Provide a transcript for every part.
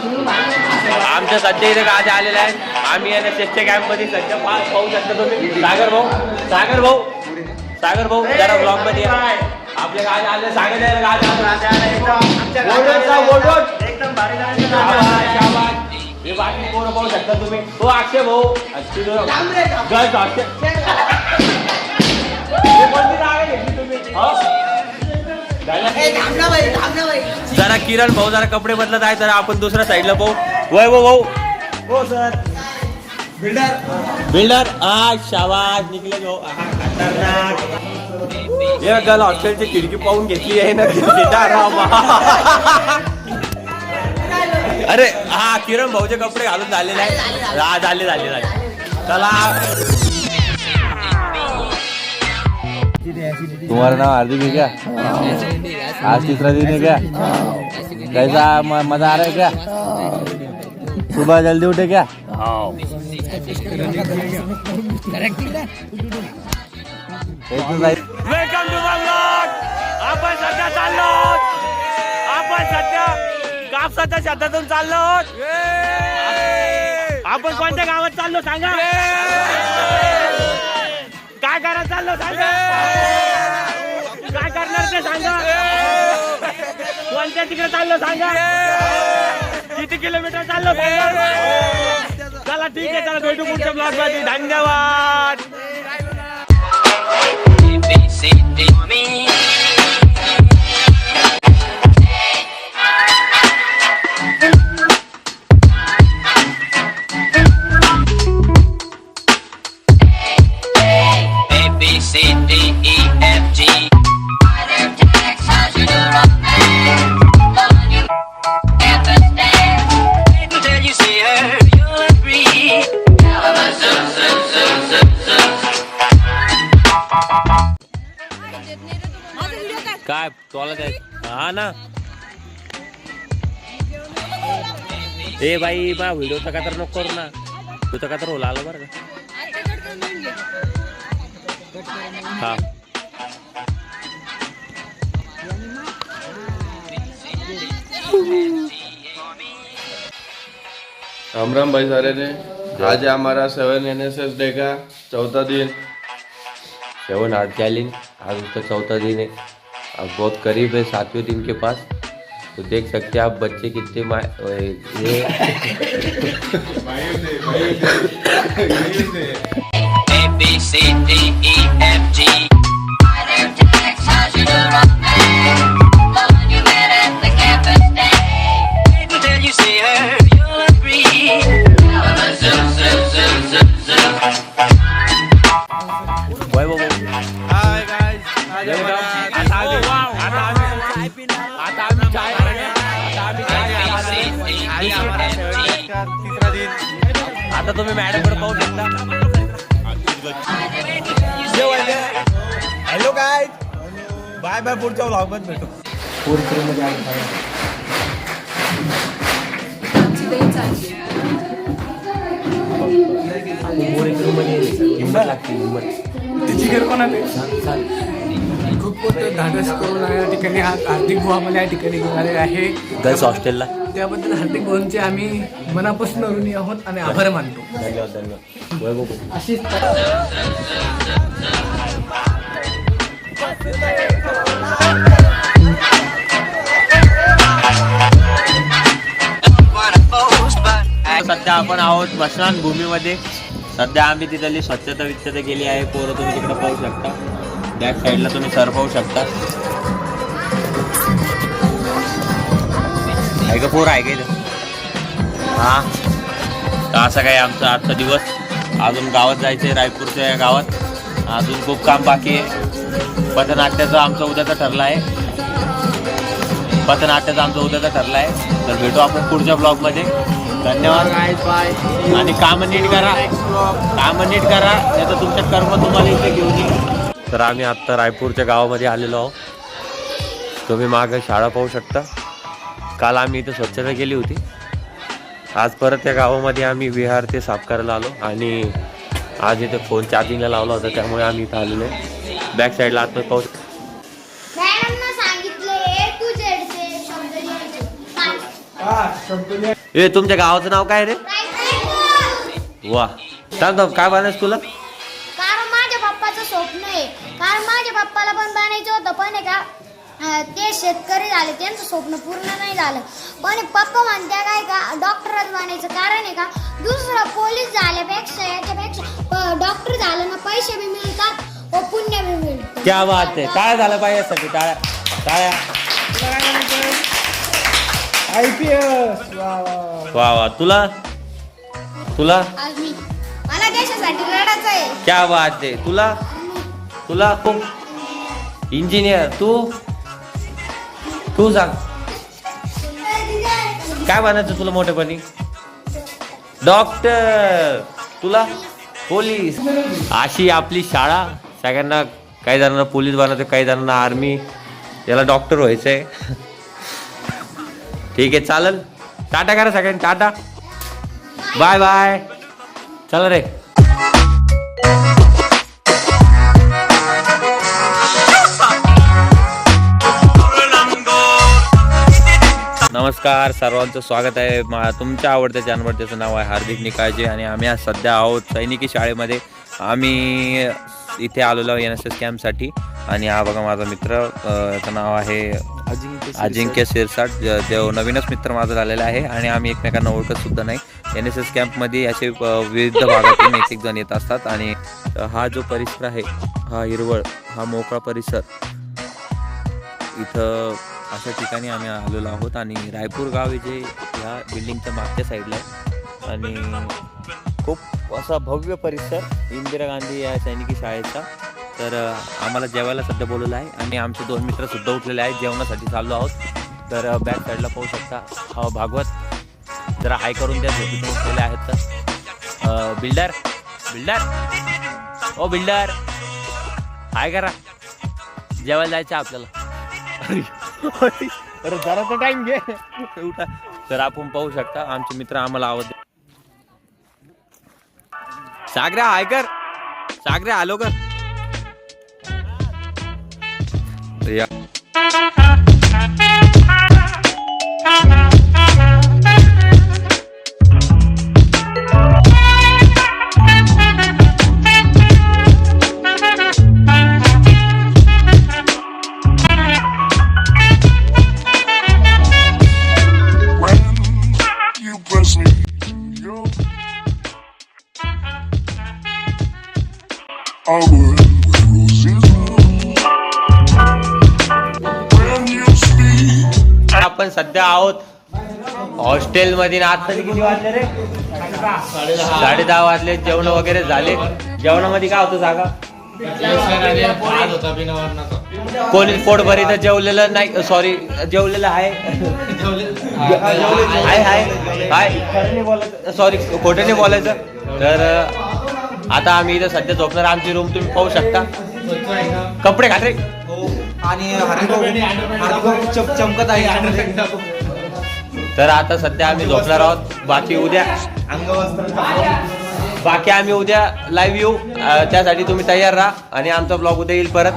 आमच्या सध्या इथे गाज आलेला आहे. आम्ही NSSच्या कॅम्प मध्ये सध्या पाहू शकता तुम्ही. सागर भाऊ जरा ब्लॉग मध्ये आपले गाज आले. सागर एकदम भारी हे बाकी पोरं पाहू शकता तुम्ही. तो अक्षय भाऊ जरा किरण भाऊ जरा कपडे बदलत आहे. तर आपण दुसऱ्या साईडला पाहू. वैभव भाऊ हो सर बिल्डर शाबाश निकले भाऊ. खतरनाक हे गल हॉस्टेलची खिडकी पाहून घेतली आहे ना. अरे हा किरण भाऊचे कपडे घालून झालेले आहे. झाले चला. तुम्हारा नाम हार्दिक है क्या? आज तीसरा दिन है क्या? कैसा मजा आ रहा है क्या? सुबह जल्दी उठे क्या? Welcome to Bangalore. आपण सध्या कापसाच्या शेतातून चाललो. आपण कोणत्या गावात चाललो सांगा. काय करायला चाललो सांगा. काय करणार ते सांगा. कोणत्या तिकडे चाललो सांगा. किती किलोमीटर चाललो सांगा. चला ठीक आहे. चला भेटू पुढच्या ब्लॉग मध्ये. धन्यवाद. काय तुला द्यायचं हा ना. ए बाई बा व्हिडिओचा का तर नको करू ना. तुझं का तर होला आलं बरं का. हा राम भाई सारे ने. आज है हमारा 7 NSS डे का चौथा दिन. 7 8 चैलेंज. आज उसका चौथा दिन है. अब बहुत करीब है 7वें दिन के पास. तो देख सकते हैं आप बच्चे कितने आता तुम्ही मॅडम कडे पाहू शकता. हॅलो काय बाय बाय. पुढच्या व्लॉग मध्ये भेटू. खूप धाडस करून या ठिकाणी हार्दिक भाऊ आम्हाला या ठिकाणी घेऊन आलेले आहे गर्ल्स हॉस्टेलला. त्याबद्दल हार्दिक भाऊंचे आम्ही मनापासून ऋणी आहोत आणि आभार मानतो. धन्यवाद. अशीच सध्या आपण आहोत स्मशान भूमीमध्ये. सध्या आम्ही तिथली स्वच्छता केली आहे. पोरं तुम्ही तिकडे पाहू शकता. बॅक साईडला तुम्ही सर पाहू शकता. आहे का पोर आहे का इथं. हा तर असं काय आमचा आजचा दिवस. अजून गावात जायचं आहे. रायपूरच्या या गावात अजून खूप काम बाकी आहे. पथनाट्याचं आमचं उद्याचं ठरलं आहे. तर भेटू आपण पुढच्या ब्लॉगमध्ये. धन्यवाद. आणि काम नीट करा. नाही तर तुमच्या कर्म तुम्हाला इथे घेऊन येईल. तर आम्ही आत्ता रायपूरच्या गावामध्ये आलेलो आहोत. तुम्ही मागे शाळा पाहू शकता. काल आम्ही इथे स्वच्छता केली होती. आज परत या गावामध्ये आम्ही विहार ते साफ करायला आलो. आणि आज इथे फोन चार्जिंगला लावला होता. त्यामुळे आम्ही इथं आलेलो आहे. बॅक साईडला आतमध्ये पाहू शकतो. ए तुमच्या गावाचं नाव काय रे? वा सांग ना, काय बनायचं तुला? कारण माझ्या पप्पाचं स्वप्न आहे. कारण माझ्या पप्पाला पण बनायचं होतं, पण आहे का ते शेतकरी झाले, त्यांचं स्वप्न पूर्ण नाही झालं. पण पप्पा म्हणते काय का डॉक्टरच बनायचं. कारण आहे का दुसरं पोलीस झाल्यापेक्षा याच्यापेक्षा डॉक्टर झालं ना पैसे बी मिळतात व पुण्य बी मिळतं. क्या बात आहे. काय झालं पाहिजे यासाठी? टाळ्या टाळ्या. IPS. वा वा. तुला तुला आज मला देशासाठी लढायचं आहे. क्या बात आहे. तुला तुला इंजिनियर. तू सांग काय बनायचं तुला मोठेपणी? डॉक्टर. तुला पोलीस. अशी आपली शाळा. सगळ्यांना काही जणांना पोलीस बनायचं, काही जणांना आर्मी, याला डॉक्टर व्हायचंय. ठीक आहे चालेल. टाटा करा सगळ्यांनी. Tata bye bye. चला रे. नमस्कार सर्वांचं स्वागत आहे तुमच्या आवडत्या चॅनलवर. त्याचं नाव आहे हार्दिक निकाळजे आणि आम्ही आज सध्या आहोत सैनिकी शाळेमध्ये. आम्ही इथे आलेलो आहोत NSS कॅम्पसाठी. आणि हा बघा माझा मित्र, त्याचं नाव आहे अजिंक्य शिरसाट. जो नवीनच मित्र माझा झालेला आहे आणि आम्ही एकमेकांना ओळखत सुद्धा नाही. NSS कॅम्पमध्ये असे विविध भागातून एक जण येत असतात. आणि हा जो परिसर आहे, हा हिरवळ, हा मोकळा परिसर, इथं अशा ठिकाणी आम्ही आलेलो आहोत. आणि रायपूर गाव आहे जे ह्या बिल्डिंगच्या मागच्या साईडला आहे. आणि खूप असा भव्य परिसर इंदिरा गांधी या सैनिकी शाळेचा. तर आम्हाला जेवायला सध्या बोलवलं आहे आणि आमचे 2 मित्रसुद्धा उठलेले आहेत. जेवणासाठी चाललो आहोत. तर बॅक साईडला पाहू शकता भागवत जरा हाय करून त्या झोपीतून उठलेले आहेत. तर बिल्डर ओ बिल्डर हाय करा. जेवायला जायचं आपल्याला. अरे जरा तर टाइम घे. उठा. तर आपण पाहू शकता आमचे मित्र आम्हाला आवाज. सागऱ्या हाय कर. सागऱ्या आलो कर. या आपण सध्या आहोत हॉस्टेलमध्ये. आता किती वाजले रे? 10:30 वाजले. जेवण वगैरे झाले. जेवणामध्ये काय होतं सांगा? कोणी पोट भरी तर जेवलेलं नाही. सॉरी जेवलेलं आहे. सॉरी खोटं नाही बोलायचं. तर आता आम्ही इथं सध्या झोपणार. आमची रूम तुम्ही पाहू शकता. कपडे घाल रे. आणि चमकत आहे. तर आता सध्या आम्ही झोपणार आहोत. बाकी आम्ही उद्या लाईव्ह येऊ. त्यासाठी तुम्ही तयार राहा. आणि आमचा ब्लॉग उद्या येईल परत.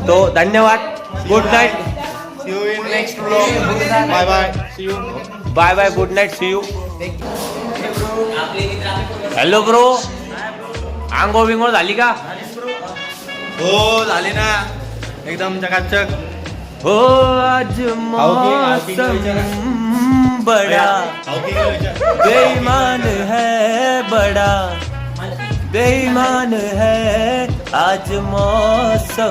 तो धन्यवाद. Good night. Bye bye. Good night. See you. Hello bro. आंघोळ बिंगोळ झाली का? हो झाली ना एकदम चकाचक. हो आज मौसम बड़ा बेईमान है, बड़ा बेईमान है आज मौसम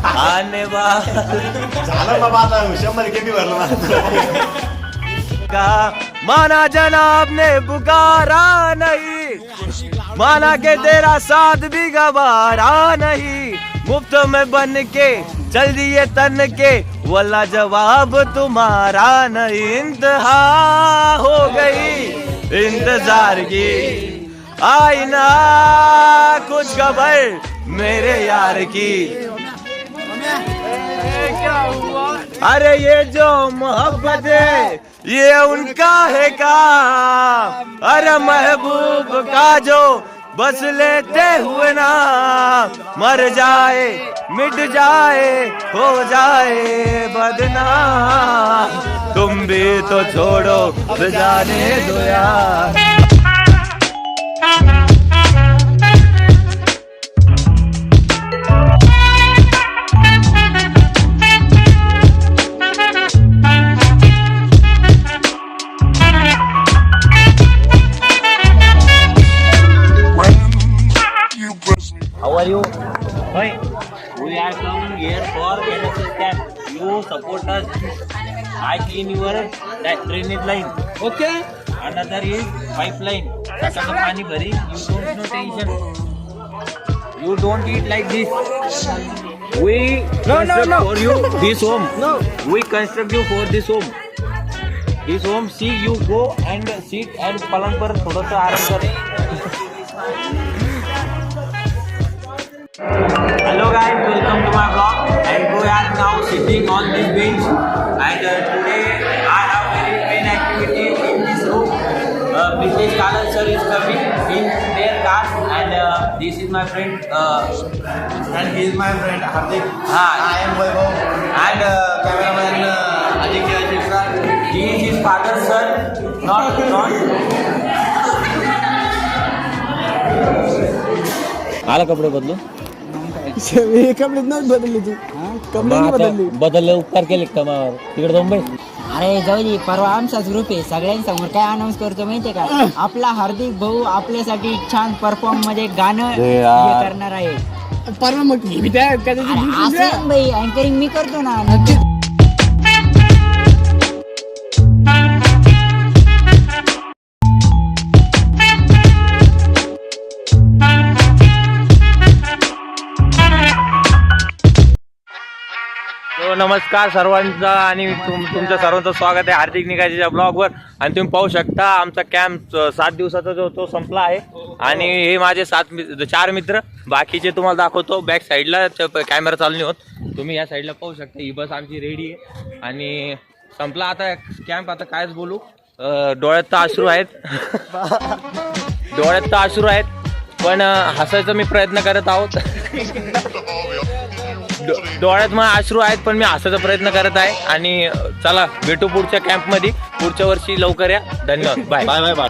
आने वाला. झालं बाबा आता 100 केबी भरलं. माना जनाब ने पुकारा नहीं, माना के तेरा साथ भी गवारा नहीं. मुफ्त में बन के चल दिए तन के, वल्ला जवाब तुम्हारा नहीं. इंतहा हो गई इंतजार की, आई ना कुछ खबर मेरे यार की. अरे ये जो मोहब्बत है ये उनका है काम. अरे महबूब का जो बस लेते हुए ना मर जाए, मिट जाए, हो जाए बदनाम, तुम भी तो छोड़ो जाने दो यार. How are you? Hi. We are coming here for NSS camp. You support us. I clean your that drainage line. Okay. Another is pipeline. Second pani bhari. You don't know tension. You don't eat like this. We construct for you this home. No. We construct you for this home. This home. See you go and sit and पलंग पर थोड़ा सा आराम कर. Hello guys, welcome to my vlog, and we are now sitting on this bench, and today I have very main activity in this room. Pritesh Kalan sir is coming in their car, and this is my friend And he is my friend Hardik. Hi. I am Vaibhav. And Cameraman Aditya Chitra. he is his father's son, not आला कपडे बदलू कपडे नाही बदलली तू कपडे नाही बदलली बदलले उपकार केले का मग तिकडे मुंबई अरे जाऊ दे, परवा आमचाच ग्रुप आहे. सगळ्यांसमोर काय अनाऊन्स करतो माहितीये का? आपला हार्दिक भाऊ आपल्यासाठी छान परफॉर्म मध्ये गाणं हे करणार आहे. परवा मग मी त्या असं बाई अँकरिंग मी करतो ना. नमस्कार सर्वांचा आणि तुमच्या सर्वांचं स्वागत आहे हार्दिक निकाजीच्या ब्लॉगवर. आणि तुम्ही पाहू शकता आमचा कॅम्प 7 दिवसाचा जो तो संपला आहे. आणि हे माझे 4 मित्र, बाकीचे तुम्हाला दाखवतो बॅक साईडला कॅमेरा चालू नाही होत. तुम्ही या साईडला पाहू शकता. ही बस आमची रेडी आहे आणि संपला आता कॅम्प. आता कायच बोलू, डोळ्यात तर अश्रू आहेत डोळ्यात तर अश्रू आहेत, पण हसायचा मी प्रयत्न करत आहोत. डोळ्यात मग अश्रू आहेत पण मी हसायचा प्रयत्न करत आहे. आणि चला भेटू पुढच्या कॅम्पमध्ये पुढच्या वर्षी लवकर या. धन्यवाद. Bye bye bye bye.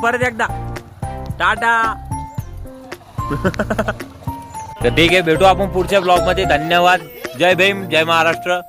परत एकदा टाटा. तर ठीक आहे, भेटू आपण पुढच्या ब्लॉग मध्ये. धन्यवाद. जय भीम, जय महाराष्ट्र.